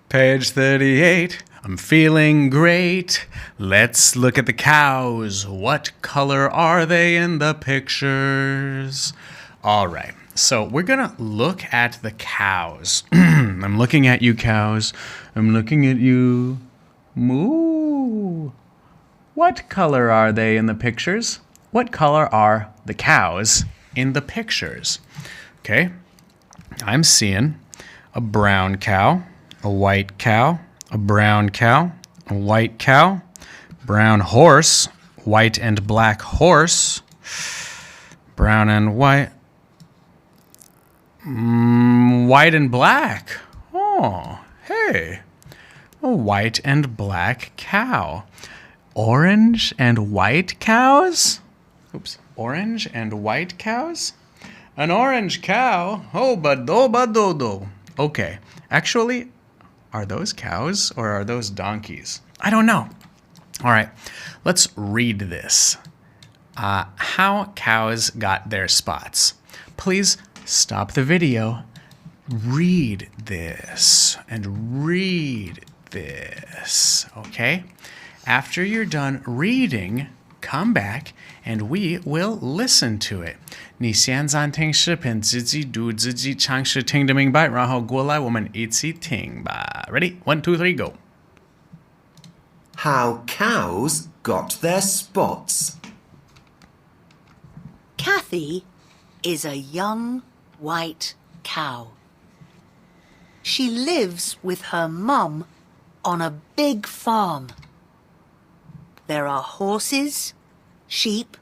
Page 38. I'm feeling great. Let's look at the cows. What color are they in the pictures? All right. So we're going to look at the cows. I'm looking at you, cows. I'm looking at you. Moo. What color are they in the pictures? What color are the cows in the pictures? Okay. I'm seeing a brown cow, a white cow, a brown cow, a white cow, brown horse, white and black horse, brown and white, white and black. Oh, hey, a white and black cow. Orange and white cows? Oops, orange and white cows? An orange cow? Oh, bado. Okay, actually, are those cows or are those donkeys? I don't know. All right, let's read this. How cows got their spots. Please stop the video. Read this and read this, okay? After you're done reading, come back and we will listen to it. 你先暂停视频，自己读，自己尝试听得明白，然后过来我们一起听吧。Ready? 1, 2, 3, go. How cows got their spots. Kathy is a young white cow. She lives with her mum on a big farm. There are horses, sheep,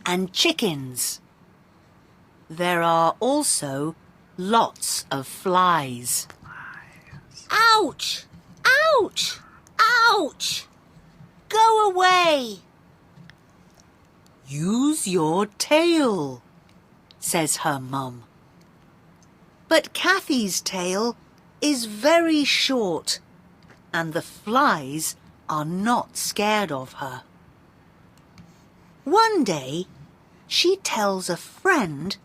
and chickens. There are also lots of flies. Ouch! Ouch! Ouch! Go away! Use your tail, says her mum. But Kathy's tail is very short, and the flies are not scared of her. One day, she tells a friend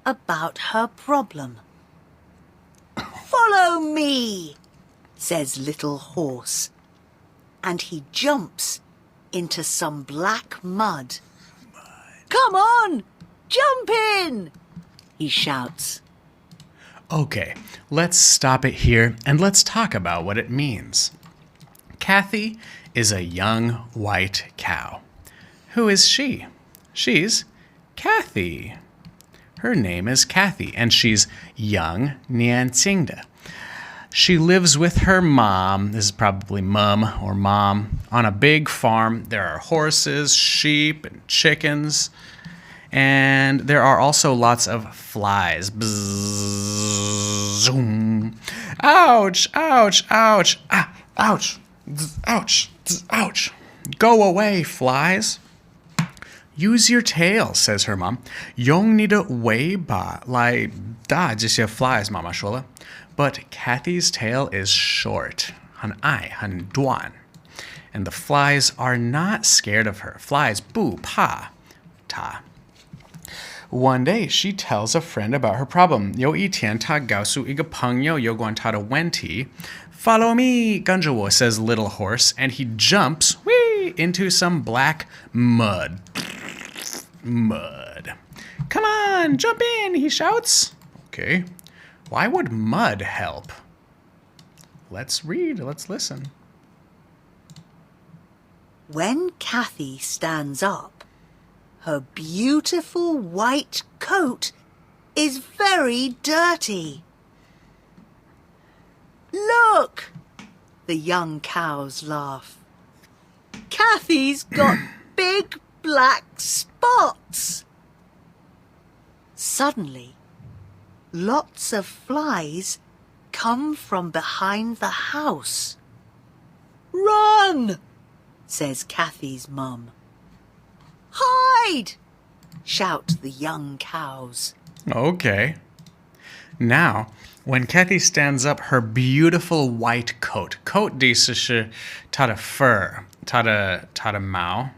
about her problem. Follow me, says Little Horse, and he jumps into some black mud. Come on, jump in, he shouts. Okay, let's stop it here and let's talk about what it means. Kathy is a young white cow. Who is she? She's Kathy. Her name is Kathy, and she's young, 年轻的. She lives with her mom, this is probably mum or mom, on a big farm. There are horses, sheep, and chickens, and there are also lots of flies. Bzzz, zoom. Ouch, ouch, ouch, ah, ouch, ouch, ouch. Go away, flies. Use your tail, says her mom. 用你的尾巴来打这些 flies, 妈妈说了. But Kathy's tail is short. 很矮,很短. And the flies are not scared of her. Flies 不怕她. One day, she tells a friend about her problem. 有一天，她告诉一个朋友有关她的问题. Follow me, 跟着我, says Little Horse, and he jumps into some black mud. Mud. Come on, jump in, he shouts. Okay. Why would mud help? Let's read, let's listen. When Kathy stands up, her beautiful white coat is very dirty. Look! The young cows laugh. Kathy's got big black spots. Suddenly, lots of flies come from behind the house. Run, says Kathy's mum. Hide, shout the young cows. Okay. Now, when Kathy stands up, her beautiful white coat. Coat 的是她的 fur, 她的毛.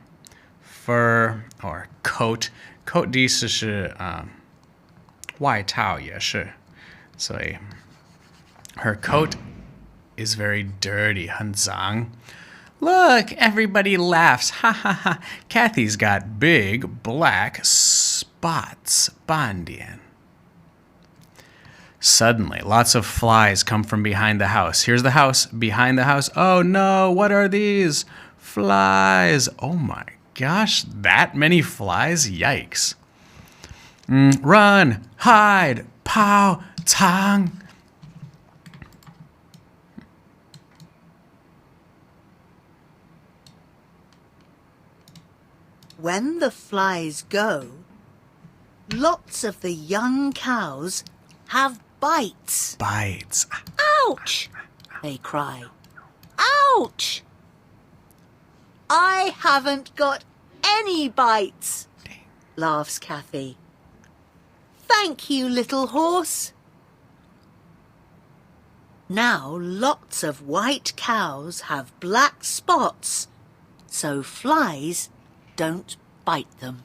Fur or coat. Coat 的是外套也是. So her coat is very dirty, 很脏. Look, everybody laughs. Ha ha ha. Kathy's got big black spots. 斑点. Suddenly, lots of flies come from behind the house. Here's the house. Behind the house. Oh no, what are these? Flies. Oh my gosh, that many flies? Yikes. Run, hide, pow, tang. When the flies go, lots of the young cows have bites. Bites. Ouch! They cry. Ouch! I haven't got any bites, laughs Kathy. Thank you, little horse. Now lots of white cows have black spots, so flies don't bite them.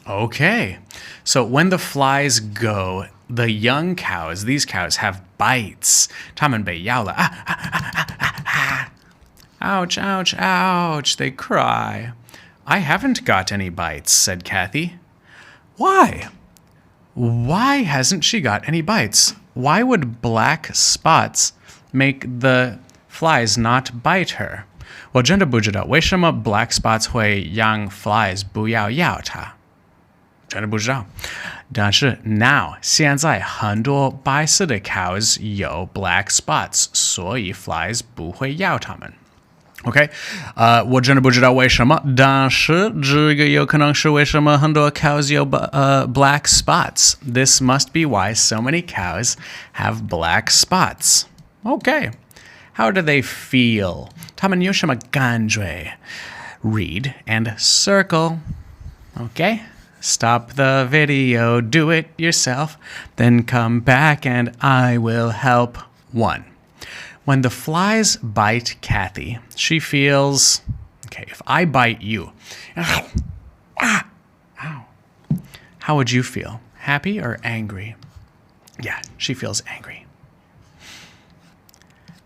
Okay, so when the flies go, the young cows, these cows have bites. 它们被咬了. Ouch, ouch, ouch, they cry. I haven't got any bites, said Kathy. Why? Why hasn't she got any bites? Why would black spots make the flies not bite her? 我真的不知道为什么 black spots 会让 flies 不要咬它。真的不知道。但是 now 现在很多白色的 cows 有 black spots， 所以 flies 不会咬它们。OK， 我真的不知道为什么，但是这个有可能是为什么很多 cows 有black spots. This must be why so many cows have black spots. Okay, how do they feel? 它们有什么感觉？ Read and circle. Okay, stop the video, do it yourself, then come back and I will help. 1. When the flies bite Kathy, she feels, okay, if I bite you, ow, how would you feel? Happy or angry? Yeah, she feels angry.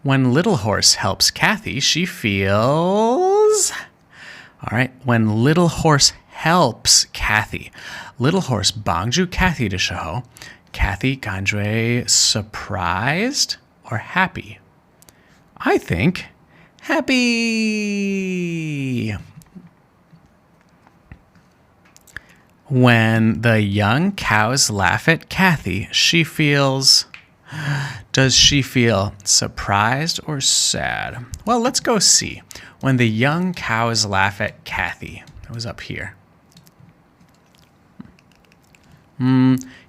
When Little Horse helps Kathy, she feels, all right, when Little Horse helps Kathy, Little Horse 帮助 Kathy 的时候, Kathy 感觉 surprised or happy? I think happy. When the young cows laugh at Kathy, she feels... Does she feel surprised or sad? Well, let's go see. When the young cows laugh at Kathy. It was up here.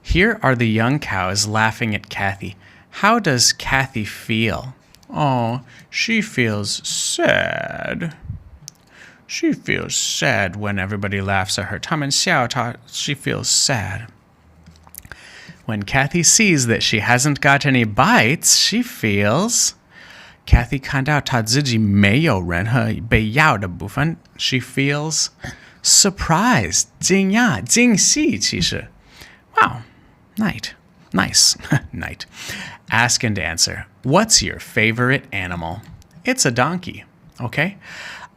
Here are the young cows laughing at Kathy. How does Kathy feel? Oh, she feels sad. She feels sad when everybody laughs at her. 他们笑她, she feels sad. When Kathy sees that she hasn't got any bites, she feels... Kathy 看到她自己没有任何被咬的部分, she feels surprised. 惊讶,惊喜其实. Wow, nice. Night. Ask and answer. What's your favorite animal? It's a donkey. Okay?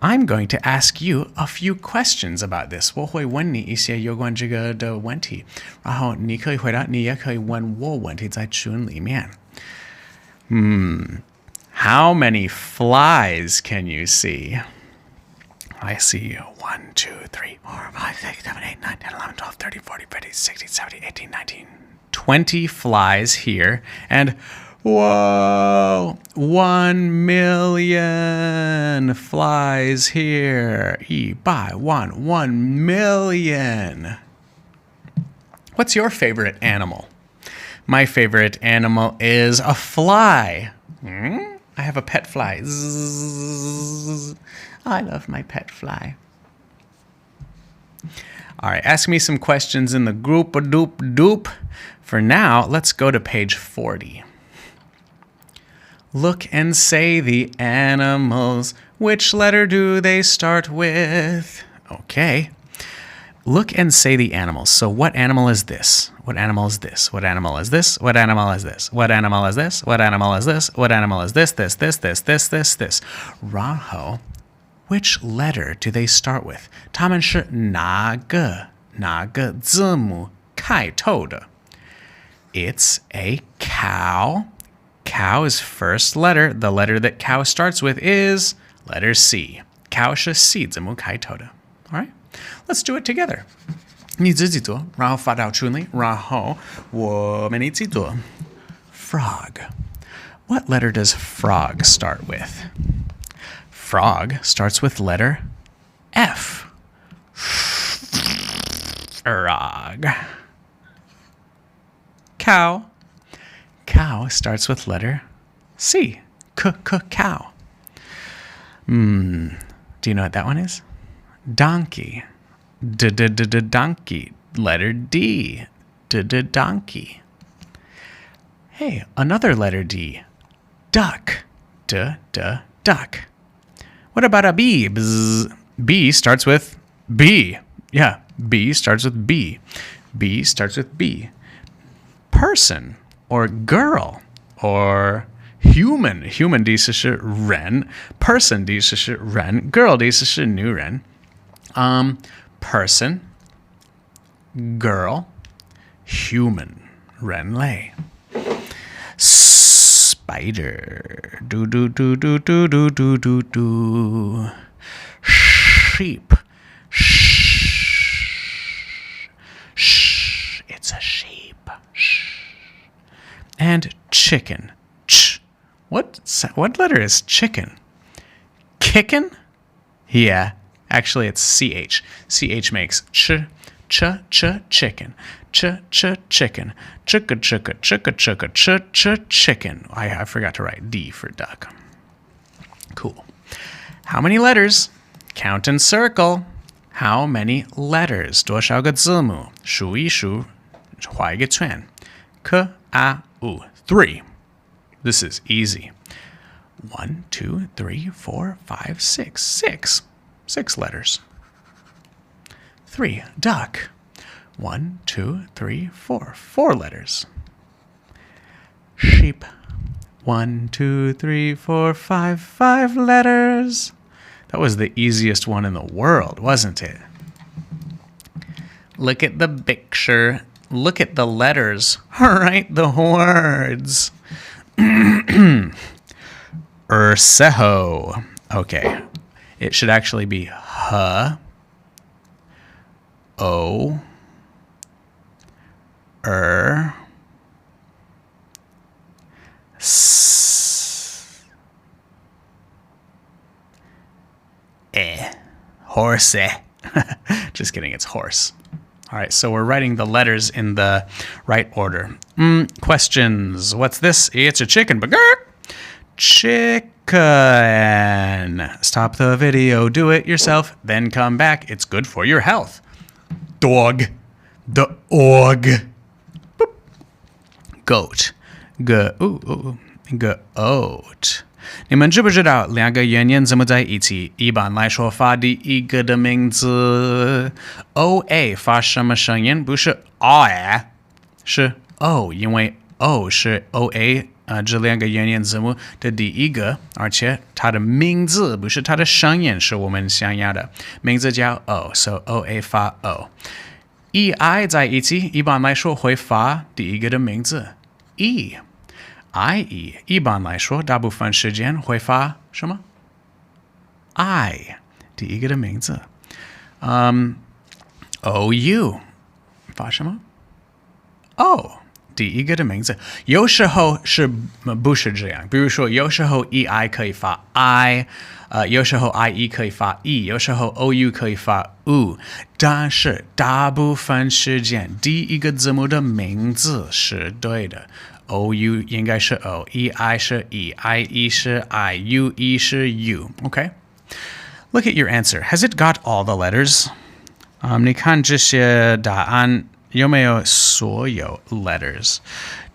I'm going to ask you a few questions about this. 我会问你一些有关这个的问题，然后你可以回答，你也可以问我问题在群里面。How many flies can you see? I see 1, 2, 3, 4, 5, 6, 7, 8, 9, 10, 11, 12, 13, 14, 15, 16, 17, 18, 19, 20 flies here. And whoa, 1 million flies here. 1 million. What's your favorite animal? My favorite animal is a fly. I have a pet fly. Zzz. I love my pet fly. All right, ask me some questions in the group. Doop. For now, let's go to page 40. Look and say the animals. Which letter do they start with? Okay. look and say the animals. So what animal is this? What animal is this? What animal is this? What animal is this? What animal is this? What animal is this? What animal is this? This. 然后 which letter do they start with? 它们是哪个字母开头的? It's a cow. Cow is first letter. The letter that cow starts with is letter C. Cow 是 C 字母开头的. All right? Let's do it together. 你自己做，然后发到群里，然后我们一起做。Frog. What letter does frog start with? Frog starts with letter F. Frog. Cow. Cow starts with letter C. Cow. Do you know what that one is? Donkey. Donkey. Letter D. Donkey. Hey, another letter D. Duck. Duck. What about a bee? Bzz. B starts with B. Yeah, B starts with B. B starts with B. Person or girl or human. Human 的意思是人 person 的意思是人 girl 的意思是女人 person girl human 人类 spider do sheep it's a sheep and chicken. What letter is chicken? Kickin'? Yeah, actually it's CH. CH makes ch, chicken. Chicken. Chicken. I forgot to write D for duck. Cool. How many letters? Count and circle. How many letters? 多少个字母？数一数，画一个圈。K, A, U. 3. This is easy. 1, 2, 3, 4, 5, 6. 6. 6 letters. 3. Duck. 1, 2, 3, 4. 4 letters. Sheep. 1, 2, 3, 4, 5. 5 letters. That was the easiest one in the world, wasn't it? Look at the picture. Look at the letters. Write the words. Urseho. Okay. It should actually be H, O, S, Horse. Just kidding, it's horse. All right, so we're writing the letters in the right order. Questions. What's this? It's a chicken. Chicken. Stop the video, do it yourself, then come back. It's good for your health. Dog. Dog. Boop. Goat. Goat. 你们知不知道两个元音怎么在一起？一般来说，发第一个的名字 OA 发什么声音？不是 A， 是 O， 因为 O 是 OA 这两个元音字母的第一个，而且它的名字不是它的声音是我们想要的，名字叫 O，so OA 发 O。EI 在一起，一般来说会发第一个的名字 E。IE 一般来说，大部分时间会发什么 ？I 第一个的名字。OU 发什么 ？O 第一个的名字。有时候是不是这样？比如说，有时候 EI 可以发 I，有时候 IE 可以发 E，有时候 OU 可以发 U， 但是大部分时间第一个字母的名字是对的。OU 应该是 O，EI 是 E，IE 是 I，UE 是 U。Okay? Look at your answer. Has it got all the letters? 你看这些答案有没有所有 letters?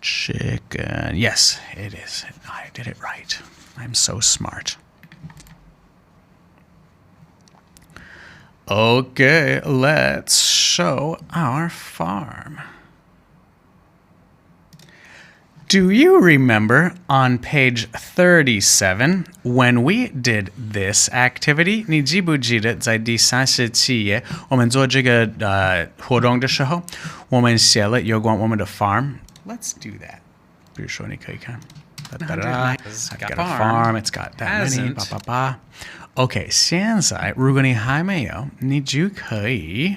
Chicken. Yes, it is. I did it right. I'm so smart. Okay, let's show our farm. Do you remember on page 37 when we did this activity? 你记不记得在第37页我们做这个活动的时候，我们写了有关我们的 farm. Let's do that. 比如说你可以看 I've got a farm. It's got that many. OK, 现在如果你还没有，你就可以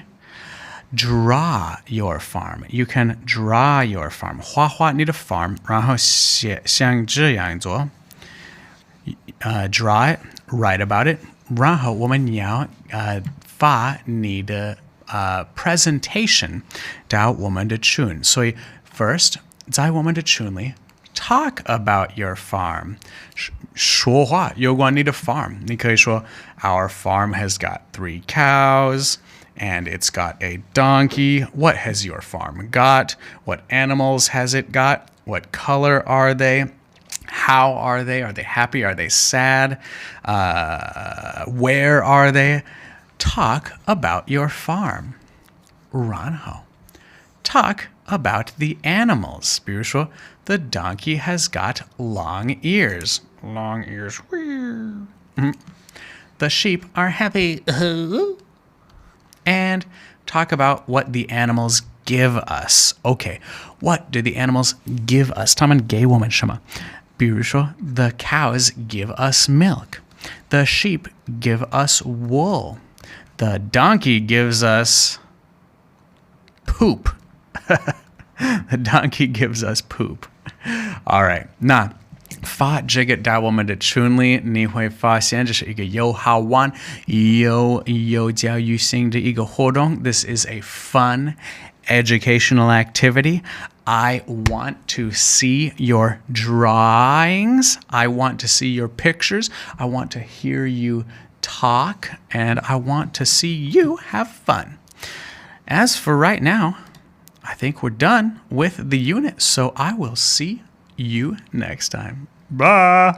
draw your farm. You can draw your farm. 画画你的 farm, 然后像这样做draw it, write about it. 然后我们要发你的presentation 到我们的群。所以 first 在我们的群里 talk about your farm. 说话有关你的 farm. 你可以说 Our farm has got 3 cows. And it's got a donkey. What has your farm got? What animals has it got? What color are they? How are they? Are they happy? Are they sad? Where are they? Talk about your farm. 然后 talk about the animals. 比如说 the donkey has got long ears. Long ears. The sheep are happy. And talk about what the animals give us. Okay, what do the animals give us? 他们给我们什么？比如说 the cows give us milk. The sheep give us wool. The donkey gives us poop. The donkey gives us poop. All right, 那发这个到我们的群里，你会发现这是一个又好玩又教育性的一个活动。This is a fun educational activity. I want to see your drawings. I want to see your pictures. I want to hear you talk. And I want to see you have fun. As for right now, I think we're done with the unit. So I will see you next time. Bye.